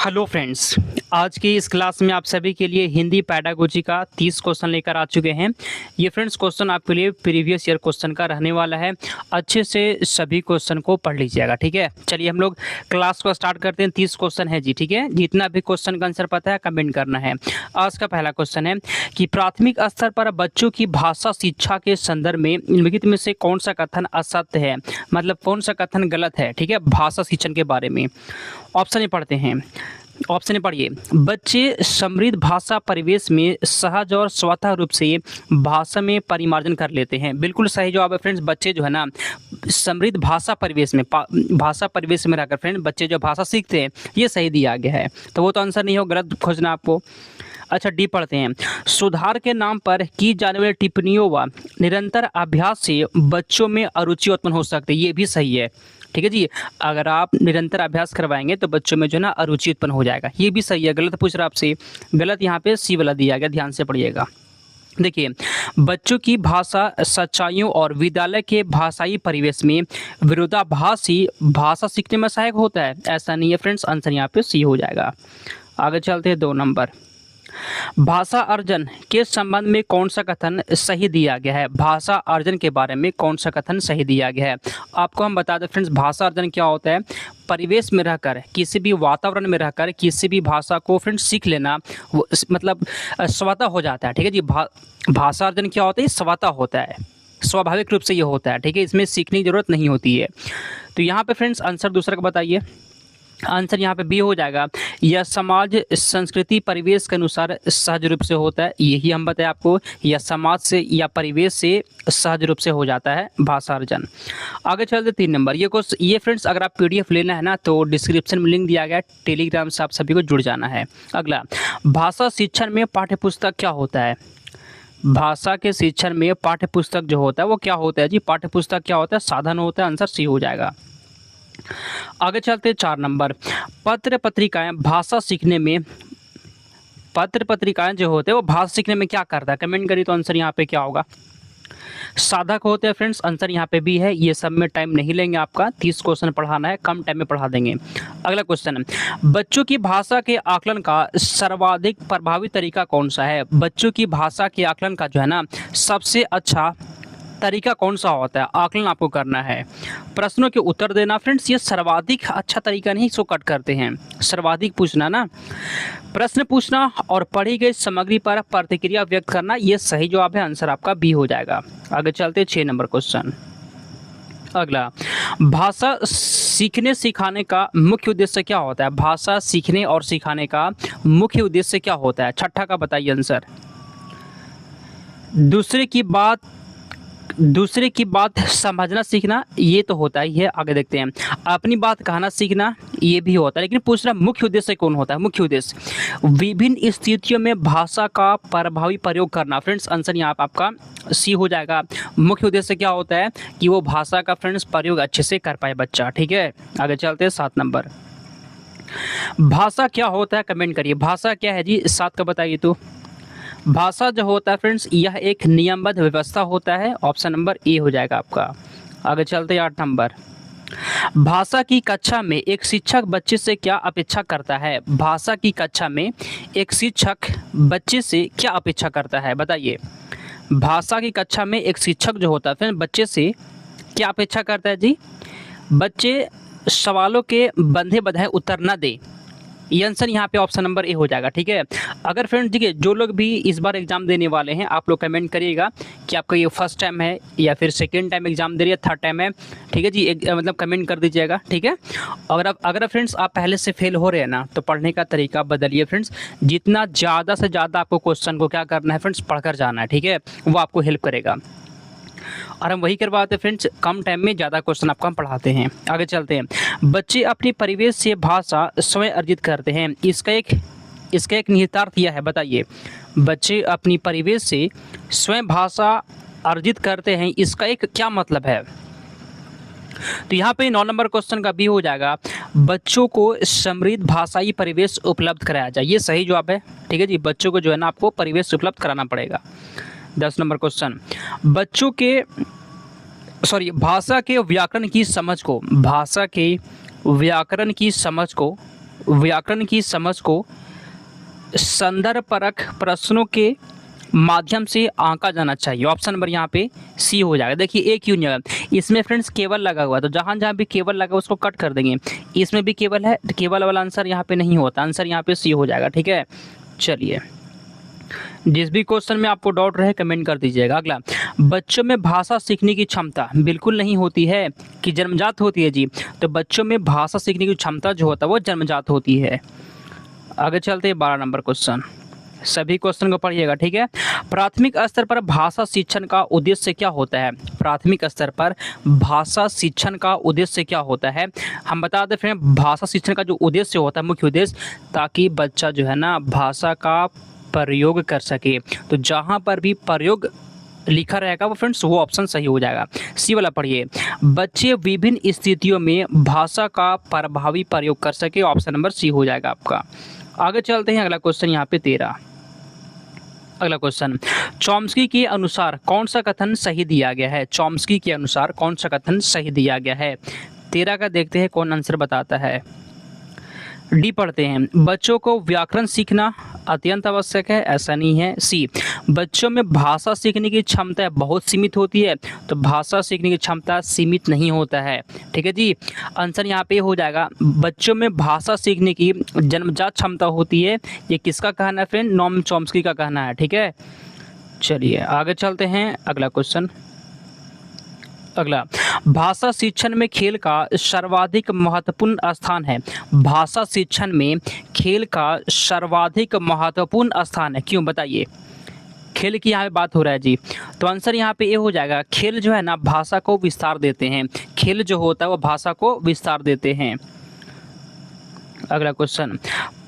Hello friends, आज की इस क्लास में आप सभी के लिए हिंदी पैडागोजी का 30 क्वेश्चन लेकर आ चुके हैं। ये फ्रेंड्स क्वेश्चन आपके लिए प्रीवियस ईयर क्वेश्चन का रहने वाला है। अच्छे से सभी क्वेश्चन को पढ़ लीजिएगा, ठीक है। चलिए हम लोग क्लास को स्टार्ट करते हैं। 30 क्वेश्चन है जी, ठीक है। जितना भी क्वेश्चन का आंसर पता है कमेंट करना है। आज का पहला क्वेश्चन है कि प्राथमिक स्तर पर बच्चों की भाषा शिक्षा के संदर्भ में निम्नलिखित में से कौन सा कथन असत्य है, मतलब कौन सा कथन गलत है, ठीक है, भाषा शिक्षण के बारे में। ऑप्शन ही पढ़ते हैं। ऑप्शन पढ़िए। बच्चे समृद्ध भाषा परिवेश में सहज और स्वतः रूप से भाषा में परिमार्जन कर लेते हैं। बिल्कुल सही जवाब है फ्रेंड्स। बच्चे जो है ना समृद्ध भाषा परिवेश में भाषा परिवेश में रहकर फ्रेंड बच्चे जो भाषा सीखते हैं, ये सही दिया गया है। तो वो तो आंसर नहीं हो, गलत खोजना आपको। अच्छा, डी पढ़ते हैं। सुधार के नाम पर की जाने वाली टिप्पणियों व निरंतर अभ्यास से बच्चों में अरुचि उत्पन्न हो सकती है, ये भी सही है, ठीक है जी। अगर आप निरंतर अभ्यास करवाएंगे तो बच्चों में जो है ना अरुचि उत्पन्न हो जाएगा, ये भी सही है। गलत पूछ रहा आपसे, गलत यहाँ पे सी वाला दिया गया, ध्यान से पढ़िएगा। देखिए, बच्चों की भाषा सच्चाइयों और विद्यालय के भाषाई परिवेश में विरोधाभास ही भाषा सीखने में सहायक होता है, ऐसा नहीं है फ्रेंड्स। आंसर यहाँ पे सी हो जाएगा। आगे चलते हैं 2 नंबर। भाषा अर्जन के संबंध में कौन सा कथन सही दिया गया है। भाषा अर्जन के बारे में कौन सा कथन सही दिया गया है, आपको हम बता दें फ्रेंड्स। भाषा अर्जन क्या होता है? परिवेश में रहकर, किसी भी वातावरण में रहकर किसी भी भाषा को फ्रेंड्स सीख लेना, वो मतलब स्वतः हो जाता है, ठीक है जी। भाषा अर्जन क्या होता है? स्वतः होता है, स्वाभाविक रूप से ये होता है, ठीक है। इसमें सीखने की जरूरत नहीं होती है। तो यहाँ पे फ्रेंड्स आंसर दूसरा का बताइए। आंसर यहाँ पे बी हो जाएगा। यह समाज संस्कृति परिवेश के अनुसार सहज रूप से होता है, यही हम बताएं आपको। यह समाज से या परिवेश से सहज रूप से हो जाता है भाषा अर्जन। आगे चलते 3 नंबर। ये फ्रेंड्स अगर आप पीडीएफ लेना है ना तो डिस्क्रिप्शन में लिंक दिया गया है, टेलीग्राम से आप सभी को जुड़ जाना है। अगला, भाषा शिक्षण में पाठ्यपुस्तक क्या होता है? भाषा के शिक्षण में पाठ्यपुस्तक जो होता है वो क्या होता है जी? पाठ्यपुस्तक क्या होता है? साधन होता है। आंसर सी हो जाएगा। आगे चलते 4 नंबर। पत्र पत्रिकाएं भाषा सीखने में, पत्र पत्रिकाएं जो होते हैं वो भाषा सीखने में क्या करता है? कमेंट करिए तो आंसर यहाँ पे क्या होगा? साधक होते हैं फ्रेंड्स। आंसर यहाँ पे भी है। ये सब में टाइम नहीं लेंगे आपका, 30 क्वेश्चन पढ़ाना है, कम टाइम में पढ़ा देंगे। अगला क्वेश्चन है, बच्चों की भाषा के आकलन का सर्वाधिक प्रभावी तरीका कौन सा है? बच्चों की भाषा के आकलन का जो है ना सबसे अच्छा तरीका कौन सा होता है? आकलन आपको करना है, प्रश्नों के उत्तर देना फ्रेंड्स। ये सर्वाधिक अच्छा तरीका नहीं, इसको कट करते हैं। सर्वाधिक पूछना ना, प्रश्न पूछना और पढ़ी गई सामग्री पर प्रतिक्रिया व्यक्त करना, ये सही जवाब है। आंसर आपका बी हो जाएगा। आगे चलते 6 नंबर क्वेश्चन। अगला, भाषा सीखने सिखाने का मुख्य उद्देश्य क्या होता है? भाषा सीखने और सिखाने का मुख्य उद्देश्य क्या होता है? छठा का बताइए आंसर। दूसरे की बात समझना सीखना, ये तो होता ही है। आगे देखते हैं, अपनी बात कहना सीखना, ये भी होता है। लेकिन पूछ रहा मुख्य उद्देश्य कौन होता है? मुख्य उद्देश्य विभिन्न स्थितियों में भाषा का प्रभावी प्रयोग करना। फ्रेंड्स आंसर यहाँ आपका सी हो जाएगा। मुख्य उद्देश्य क्या होता है? कि वो भाषा का फ्रेंड्स प्रयोग अच्छे से कर पाए बच्चा, ठीक है। आगे चलते हैं 7 नंबर। भाषा क्या होता है? कमेंट करिए। भाषा क्या है जी? 7 का बताइए तो। भाषा जो होता है फ्रेंड्स यह एक नियमबद्ध व्यवस्था होता है। ऑप्शन नंबर ए हो जाएगा आपका। आगे चलते हैं 8 नंबर। भाषा की कक्षा में एक शिक्षक बच्चे से क्या अपेक्षा करता है? भाषा की कक्षा में एक शिक्षक बच्चे से क्या अपेक्षा करता है, बताइए। भाषा की कक्षा में एक शिक्षक जो होता है फिर बच्चे से क्या अपेक्षा करता है जी? बच्चे सवालों के बंधे बधाए उत्तर न दे, ये आंसर यहाँ पे ऑप्शन नंबर ए हो जाएगा, ठीक है। अगर फ्रेंड्स देखिए, जो लोग भी इस बार एग्जाम देने वाले हैं, आप लोग कमेंट करिएगा कि आपका ये फर्स्ट टाइम है या फिर सेकेंड टाइम एग्जाम दे रही है, थर्ड टाइम है, ठीक है जी। मतलब कमेंट कर दीजिएगा, ठीक है। अगर फ्रेंड्स आप पहले से फेल हो रहे हैं ना तो पढ़ने का तरीका बदलिए फ्रेंड्स। जितना ज़्यादा से ज़्यादा आपको क्वेश्चन को क्या करना है फ्रेंड्स, पढ़कर जाना है, ठीक है। वो आपको हेल्प करेगा और हम वही करवाते हैं फ्रेंड्स। कम टाइम में ज़्यादा क्वेश्चन आपको हम पढ़ाते हैं। आगे चलते हैं। बच्चे अपने परिवेश से भाषा स्वयं अर्जित करते हैं, इसका एक निहितार्थ यह है, बताइए। बच्चे अपनी परिवेश से स्वयं भाषा अर्जित करते हैं, इसका एक क्या मतलब है? तो यहाँ पे 9 नंबर क्वेश्चन का भी हो जाएगा, बच्चों को समृद्ध भाषाई परिवेश उपलब्ध कराया जाए, ये सही जवाब है, ठीक है जी। बच्चों को जो है ना आपको परिवेश उपलब्ध कराना पड़ेगा। 10 नंबर क्वेश्चन, भाषा के व्याकरण की समझ को व्याकरण की समझ को संदर्भपरक प्रश्नों के माध्यम से आंका जाना चाहिए। ऑप्शन नंबर यहाँ पे सी हो जाएगा। देखिए एक क्यों नहीं लगा, इसमें फ्रेंड्स केवल लगा हुआ है, तो जहाँ जहाँ भी केवल लगा उसको कट कर देंगे। इसमें भी केवल है, केवल वाला आंसर यहाँ पे नहीं होता, आंसर यहाँ पे सी हो जाएगा। ठीक है, चलिए जिस भी क्वेश्चन में आपको डाउट रहे कमेंट कर दीजिएगा। अगला, बच्चों में भाषा सीखने की क्षमता बिल्कुल नहीं होती है कि जन्मजात होती है जी? तो बच्चों में भाषा सीखने की क्षमता जो होता है वो जन्मजात होती है। आगे चलते हैं 12 नंबर क्वेश्चन, सभी क्वेश्चन को पढ़िएगा। ठीक है, प्राथमिक स्तर पर भाषा शिक्षण का उद्देश्य क्या होता है? प्राथमिक स्तर पर भाषा शिक्षण का उद्देश्य क्या होता है? हम बता दें फ्रेंड, भाषा शिक्षण का जो उद्देश्य होता है, मुख्य उद्देश्य, ताकि बच्चा जो है ना भाषा का प्रयोग कर सके। तो जहाँ पर भी प्रयोग लिखा रहेगा वो फ्रेंड्स वो ऑप्शन सही हो जाएगा। सी वाला पढ़िए, बच्चे विभिन्न स्थितियों में भाषा का प्रभावी प्रयोग कर सके। ऑप्शन नंबर सी हो जाएगा आपका। आगे चलते हैं, अगला क्वेश्चन यहाँ पे 13। अगला क्वेश्चन, चॉम्स्की के अनुसार कौन सा कथन सही दिया गया है? चॉम्स्की के अनुसार कौन सा कथन सही दिया गया है? 13 का देखते हैं कौन आंसर बताता है। डी पढ़ते हैं, बच्चों को व्याकरण सीखना अत्यंत आवश्यक है, ऐसा नहीं है। सी, बच्चों में भाषा सीखने की क्षमता बहुत सीमित होती है, तो भाषा सीखने की क्षमता सीमित नहीं होता है। ठीक है जी, आंसर यहाँ पे हो जाएगा, बच्चों में भाषा सीखने की जन्मजात क्षमता होती है। ये किसका कहना है फ्रेंड? नोम चॉम्स्की का कहना है। ठीक है, चलिए आगे चलते हैं, अगला क्वेश्चन। अगला, भाषा शिक्षण में खेल का सर्वाधिक महत्वपूर्ण स्थान है। भाषा शिक्षण में खेल का सर्वाधिक महत्वपूर्ण स्थान है, क्यों बताइए? खेल की यहाँ पे बात हो रहा है जी, तो आंसर यहाँ पे ये हो जाएगा, खेल जो है ना भाषा को विस्तार देते हैं। खेल जो होता है वो भाषा को विस्तार देते हैं। अगला क्वेश्चन,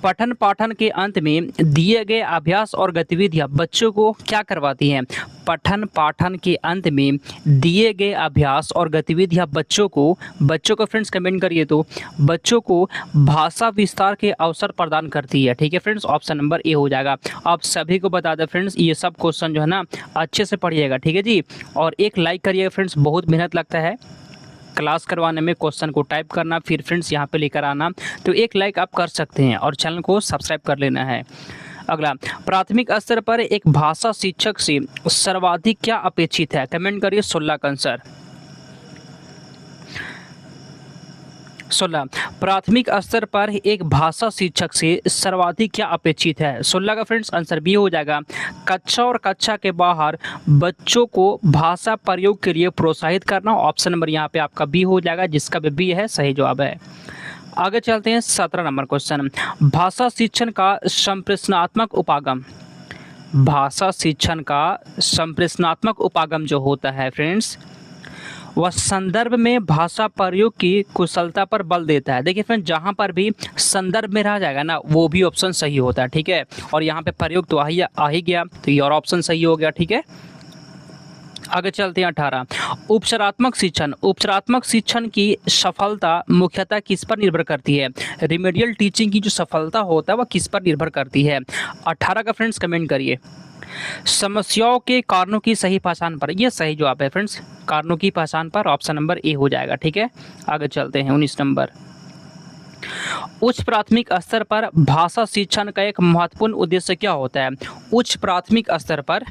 पठन पाठन के अंत में दिए गए अभ्यास और गतिविधियां बच्चों को क्या करवाती हैं? पठन पाठन के अंत में दिए गए अभ्यास और गतिविधियां बच्चों को फ्रेंड्स कमेंट करिए, तो बच्चों को भाषा विस्तार के अवसर प्रदान करती है। ठीक है फ्रेंड्स, ऑप्शन नंबर ए हो जाएगा। आप सभी को बता दें फ्रेंड्स, ये सब क्वेश्चन जो है ना अच्छे से पढ़िएगा। ठीक है जी, और एक लाइक करिएगा फ्रेंड्स, बहुत मेहनत लगता है क्लास करवाने में, क्वेश्चन को टाइप करना फिर फ्रेंड्स यहाँ पे लेकर आना, तो एक लाइक आप कर सकते हैं और चैनल को सब्सक्राइब कर लेना है। अगला, प्राथमिक स्तर पर एक भाषा शिक्षक से सर्वाधिक क्या अपेक्षित है? कमेंट करिए 16 का आंसर। 16, प्राथमिक स्तर पर एक भाषा शिक्षक से सर्वाधिक क्या अपेक्षित है? 16 का फ्रेंड्स आंसर बी हो जाएगा, कक्षा और कक्षा के बाहर बच्चों को भाषा प्रयोग के लिए प्रोत्साहित करना। ऑप्शन नंबर यहाँ पे आपका बी हो जाएगा, जिसका भी बी है सही जवाब है। आगे चलते हैं 17 नंबर क्वेश्चन, भाषा शिक्षण का संप्रेषणात्मक उपागम। भाषा शिक्षण का संप्रेषणात्मक उपागम जो होता है फ्रेंड्स, वह संदर्भ में भाषा प्रयोग की कुशलता पर बल देता है। देखिए फ्रेंड, जहाँ पर भी संदर्भ में रह जाएगा ना वो भी ऑप्शन सही होता है। ठीक है, और यहाँ पे प्रयोग तो आ ही गया, तो ये और ऑप्शन सही हो गया। ठीक है, आगे चलते हैं 18, उपचारात्मक शिक्षण। उपचारात्मक शिक्षण की सफलता मुख्यतः किस पर निर्भर करती है? रिमेडियल टीचिंग की जो सफलता होता है वह किस पर निर्भर करती है? 18 का फ्रेंड्स कमेंट करिए। समस्याओं के कारणों की सही पहचान पर, यह सही जवाब है फ्रेंड्स, कारणों की पहचान पर। ऑप्शन नंबर ए हो जाएगा। ठीक है, आगे चलते हैं 19 नंबर, उच्च प्राथमिक स्तर पर भाषा शिक्षण का एक महत्वपूर्ण उद्देश्य क्या होता है? उच्च प्राथमिक स्तर पर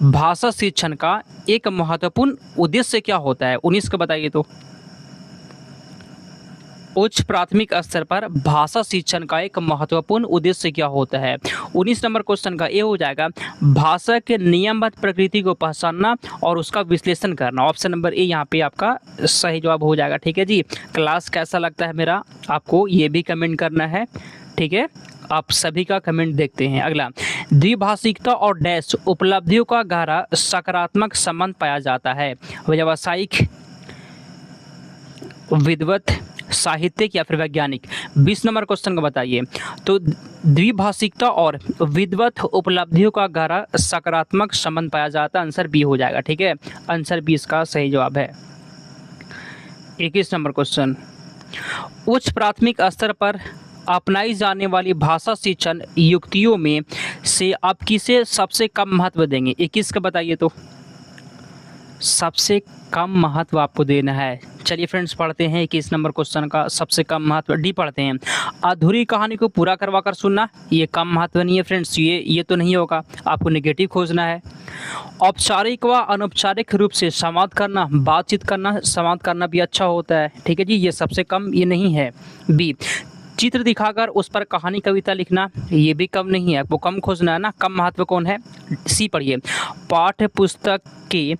भाषा शिक्षण का एक महत्वपूर्ण उद्देश्य क्या होता है? 19 का बताइए तो। उच्च प्राथमिक स्तर पर भाषा शिक्षण का एक महत्वपूर्ण उद्देश्य क्या होता है? 19 नंबर क्वेश्चन का ये हो जाएगा, भाषा के नियमबद्ध प्रकृति को पहचानना और उसका विश्लेषण करना। ऑप्शन नंबर ए यहाँ पे आपका सही जवाब हो जाएगा। ठीक है जी, क्लास कैसा लगता है मेरा आपको ये भी कमेंट करना है। ठीक है, आप सभी का कमेंट देखते हैं। अगला, द्विभाषिकता और डैश उपलब्धियों का गहरा सकारात्मक संबंध पाया जाता है। व्यावसायिक, विद्वत, साहित्यिक या फिर वैज्ञानिक। 20 नंबर क्वेश्चन को बताइए, तो द्विभाषिकता और विद्वत उपलब्धियों का गहरा सकारात्मक संबंध पाया जाता है। आंसर बी हो जाएगा। ठीक है, आंसर बी इसका सही जवाब है। 21 नंबर क्वेश्चन, उच्च प्राथमिक स्तर पर अपनाई जाने वाली भाषा शिक्षण युक्तियों में से आप किसे सबसे कम महत्व देंगे? 21 का बताइए तो। सबसे कम महत्व आपको देना है। चलिए फ्रेंड्स पढ़ते हैं 21 नंबर क्वेश्चन का सबसे कम महत्व। डी पढ़ते हैं, अधूरी कहानी को पूरा करवा कर सुनना, ये कम महत्व नहीं है फ्रेंड्स, ये तो नहीं होगा, आपको नेगेटिव खोजना है। औपचारिक व अनौपचारिक रूप से संवाद करना, बातचीत करना, संवाद करना भी अच्छा होता है, ठीक है जी, ये सबसे कम ये नहीं है। बी, चित्र दिखाकर उस पर कहानी कविता लिखना, ये भी कम नहीं है, आपको कम खोजना है ना, कम महत्व कौन है। सी पढ़िए, पाठ्य पुस्तक के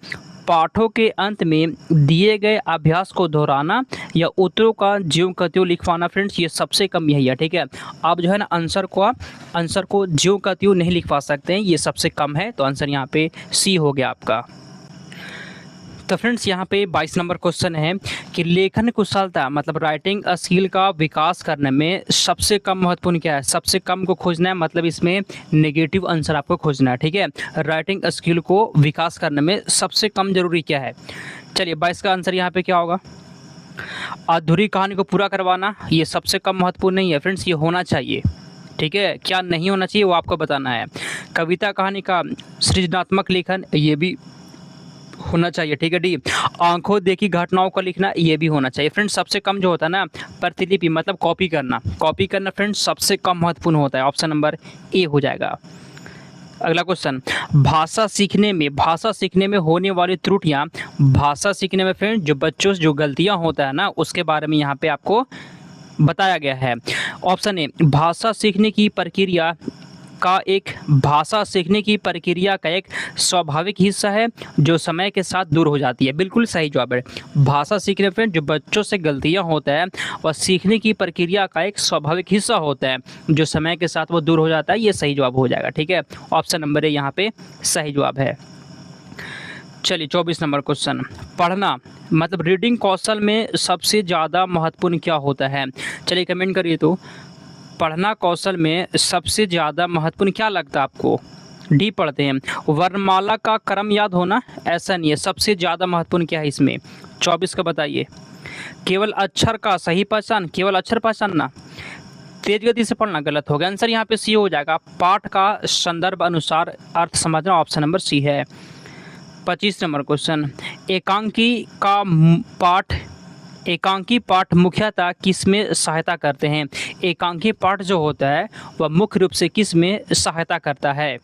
पाठों के अंत में दिए गए अभ्यास को दोहराना या उत्तरों का ज्यों का त्यों लिखवाना, फ्रेंड्स ये सबसे कम यही है, ठीक है। आप जो है ना आंसर को ज्यों का त्यों नहीं लिखवा सकते हैं, ये सबसे कम है, तो आंसर यहाँ पे सी हो गया आपका। तो फ्रेंड्स यहाँ पे 22 नंबर क्वेश्चन है कि लेखन कुशलता मतलब राइटिंग स्किल का विकास करने में सबसे कम महत्वपूर्ण क्या है। सबसे कम को खोजना है, मतलब इसमें नेगेटिव आंसर आपको खोजना है, ठीक है। राइटिंग स्किल को विकास करने में सबसे कम जरूरी क्या है। चलिए 22 का आंसर यहाँ पे क्या होगा, अधूरी कहानी को पूरा करवाना, ये सबसे कम महत्वपूर्ण नहीं है फ्रेंड्स, ये होना चाहिए, ठीक है। क्या नहीं होना चाहिए वो आपको बताना है। कविता कहानी का सृजनात्मक लेखन, ये भी होना चाहिए, ठीक है। डी, आंखों देखी घटनाओं का लिखना, ये भी होना चाहिए फ्रेंड्स। सबसे कम जो होता है ना प्रतिलिपि मतलब कॉपी करना फ्रेंड्स सबसे कम महत्वपूर्ण होता है, ऑप्शन नंबर ए हो जाएगा। अगला क्वेश्चन, भाषा सीखने में होने वाली त्रुटियां, भाषा सीखने में फ्रेंड्स जो बच्चों से जो गलतियां होता है ना उसके बारे में यहाँ पे आपको बताया गया है। ऑप्शन ए, भाषा सीखने की प्रक्रिया का एक स्वाभाविक हिस्सा है जो समय के साथ दूर हो जाती है, बिल्कुल सही जवाब है। भाषा सीखने में जो बच्चों से गलतियां होता है वह सीखने की प्रक्रिया का एक स्वाभाविक हिस्सा होता है जो समय के साथ वो दूर हो जाता है, ये सही जवाब हो जाएगा, ठीक है। ऑप्शन नंबर ए यहाँ पे सही जवाब है। चलिए 24 नंबर क्वेश्चन, पढ़ना मतलब रीडिंग कौशल में सबसे ज़्यादा महत्वपूर्ण क्या होता है। चलिए कमेंट करिए, तो पढ़ना कौशल में सबसे ज़्यादा महत्वपूर्ण क्या लगता है आपको। डी पढ़ते हैं, वर्णमाला का क्रम याद होना, ऐसा नहीं है, सबसे ज़्यादा महत्वपूर्ण क्या है इसमें। 24 का बताइए, केवल अक्षर का सही पहचान, केवल अक्षर पहचानना, तेज गति से पढ़ना, गलत हो गया, आंसर यहाँ पे सी हो जाएगा। पाठ का संदर्भ अनुसार अर्थ समझना, ऑप्शन नंबर सी है। 25 नंबर क्वेश्चन, एकांकी पाठ मुख्यतः किस में सहायता करते हैं। एकांकी पाठ जो होता है वह मुख्य रूप से किस में सहायता करता है।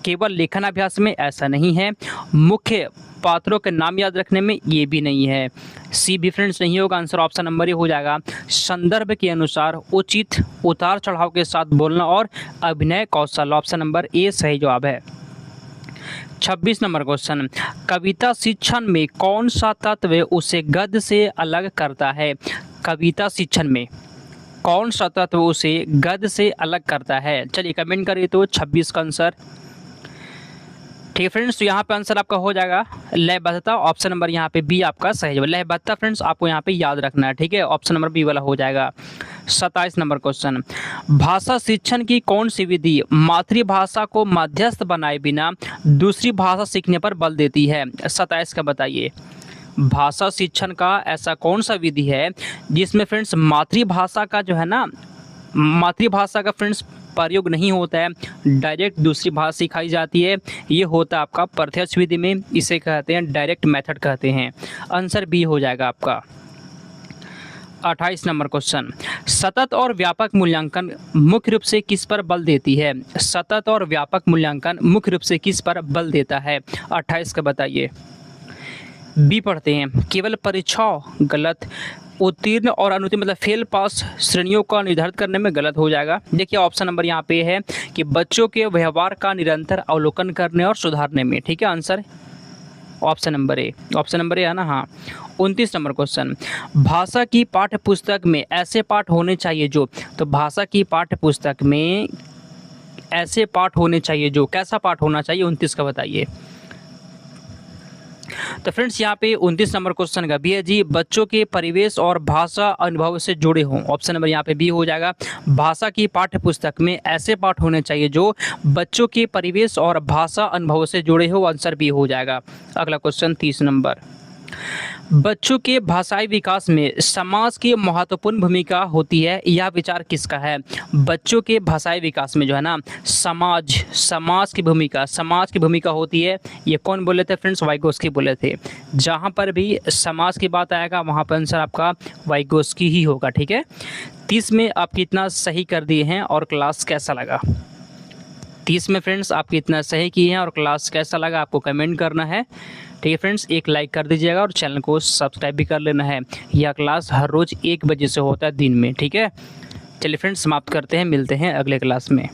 केवल लेखन अभ्यास में, ऐसा नहीं है। मुख्य पात्रों के नाम याद रखने में, ये भी नहीं है। सी भी फ्रेंड्स नहीं होगा, आंसर ऑप्शन नंबर ए हो जाएगा। संदर्भ के अनुसार उचित उतार चढ़ाव के साथ बोलना और अभिनय कौशल, ऑप्शन नंबर ए सही जवाब है। 26 नंबर क्वेश्चन, कविता शिक्षण में कौन सा तत्व उसे गद्य से अलग करता है। कविता शिक्षण में कौन सा तत्व उसे गद्य से अलग करता है। चलिए कमेंट करिए, तो 26 का आंसर, ठीक है फ्रेंड्स। तो यहाँ पे आंसर आपका हो जाएगा लयबद्धता, ऑप्शन नंबर यहाँ पे बी आपका सही जवाब। लयबद्धता फ्रेंड्स आपको यहाँ पे याद रखना है, ठीक है, ऑप्शन नंबर बी वाला हो जाएगा। 27 नंबर क्वेश्चन, भाषा शिक्षण की कौन सी विधि मातृभाषा को मध्यस्थ बनाए बिना दूसरी भाषा सीखने पर बल देती है। 27 का बताइए, भाषा शिक्षण का ऐसा कौन सा विधि है जिसमें फ्रेंड्स मातृभाषा का जो है ना, मातृभाषा का फ्रेंड्स प्रयोग नहीं होता है, डायरेक्ट दूसरी भाषा सिखाई जाती है। ये होता है आपका प्रत्यक्ष विधि में, इसे कहते हैं डायरेक्ट मेथड कहते हैं, आंसर बी हो जाएगा आपका। 28 नंबर क्वेश्चन, सतत और व्यापक मूल्यांकन मुख्य रूप से किस पर बल देती है। सतत और व्यापक मूल्यांकन मुख्य रूप से किस पर बल देता है। 28 का बताइए। बी पढ़ते हैं, केवल परीक्षाओं, गलत। उत्तीर्ण और अनुत्तीर्ण मतलब फेल पास श्रेणियों का निर्धारित करने में, गलत हो जाएगा। देखिए ऑप्शन नंबर यहाँ पे है कि बच्चों के व्यवहार का निरंतर अवलोकन करने और सुधारने में, ठीक है, answer option number A, option number A है ना, हाँ। 29 नंबर क्वेश्चन, भाषा की पाठ्य पुस्तक में ऐसे पाठ होने चाहिए जो, तो भाषा की पाठ्य पुस्तक में ऐसे पाठ होने चाहिए जो, कैसा पाठ होना चाहिए, 29 का बताइए। तो फ्रेंड्स यहाँ पे 29 नंबर क्वेश्चन का बी है जी, बच्चों के परिवेश और भाषा अनुभव से जुड़े हों, ऑप्शन नंबर यहाँ पे बी हो जाएगा। भाषा की पाठ्य पुस्तक में ऐसे पाठ होने चाहिए जो बच्चों के परिवेश और भाषा अनुभव से जुड़े हो, आंसर बी हो जाएगा। अगला क्वेश्चन 30 नंबर, बच्चों के भाषाई विकास में समाज की महत्वपूर्ण भूमिका होती है, यह विचार किसका है? बच्चों के भाषाई विकास में जो है ना समाज की भूमिका होती है। ये कौन बोले थे फ्रेंड्स? वाइगोस्की बोले थे। जहाँ पर भी समाज की बात आएगा वहाँ पर आंसर आपका वाइगोस्की ही होगा। ठीक है, 30 में आप कितना सही कर दिए हैं और क्लास कैसा लगा? 30 में फ्रेंड्स आप कितना सही किए हैं और क्लास कैसा लगा आपको कमेंट करना है। ठीक है फ्रेंड्स, एक लाइक कर दीजिएगा और चैनल को सब्सक्राइब भी कर लेना है। यह क्लास हर रोज़ 1 बजे से होता है दिन में। ठीक है, चलिए फ्रेंड्स समाप्त करते हैं, मिलते हैं अगले क्लास में।